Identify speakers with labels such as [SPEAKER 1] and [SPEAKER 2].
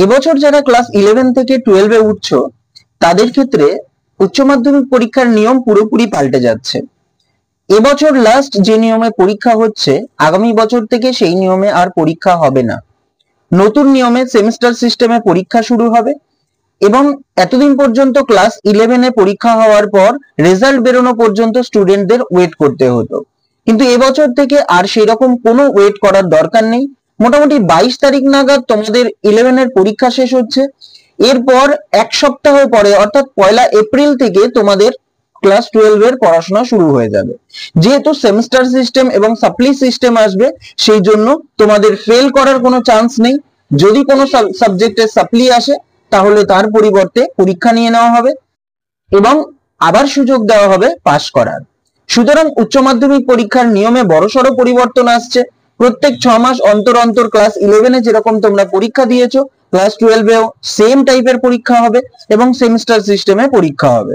[SPEAKER 1] এবছর যারা ক্লাস 11 থেকে 12-এ উঠছো তাদের ক্ষেত্রে উচ্চ মাধ্যমিক পরীক্ষার নিয়ম পুরোপুরি পাল্টে যাচ্ছে। এবছর লাস্ট যে নিয়মে পরীক্ষা হচ্ছে, আগামী বছর থেকে সেই নিয়মে আর পরীক্ষা হবে না। নতুন নিয়মে সেমিস্টার সিস্টেমে পরীক্ষা শুরু হবে এবং এতদিন পর্যন্ত ক্লাস 11-এ পরীক্ষা হওয়ার পর রেজাল্ট বেরোনো পর্যন্ত স্টুডেন্টদের ওয়েট করতে হতো, কিন্তু এবছর থেকে আর সেরকম কোনো ওয়েট করার দরকার নেই। মোটামুটি 22 তারিখ নাগাদ তোমাদের 11-এর পরীক্ষা শেষ হচ্ছে। এরপর এক সপ্তাহ পরে অর্থাৎ 1 এপ্রিল থেকে তোমাদের ক্লাস 12-এর পড়াশোনা শুরু হয়ে যাবে। যেহেতু সেমিস্টার সিস্টেম এবং সাপ্লি সিস্টেম আসবে, সেই জন্য তোমাদের ফেল করার কোনো চান্স নেই। যদি কোনো সাবজেক্টে সাপ্লি আসে তাহলে তার পরিবর্তে পরীক্ষা নিয়ে নেওয়া হবে এবং আবার সুযোগ দেওয়া হবে পাস করার। সুতরাং উচ্চ মাধ্যমিক পরীক্ষার নিয়মে বড়সড় পরিবর্তন আসছে। প্রত্যেক 6 মাস অন্তর অন্তর ক্লাস 11-এ যেরকম তোমরা পরীক্ষা দিয়েছো, ক্লাস 12-এও সেম টাইপের পরীক্ষা হবে এবং সেমিস্টার সিস্টেমে পরীক্ষা হবে।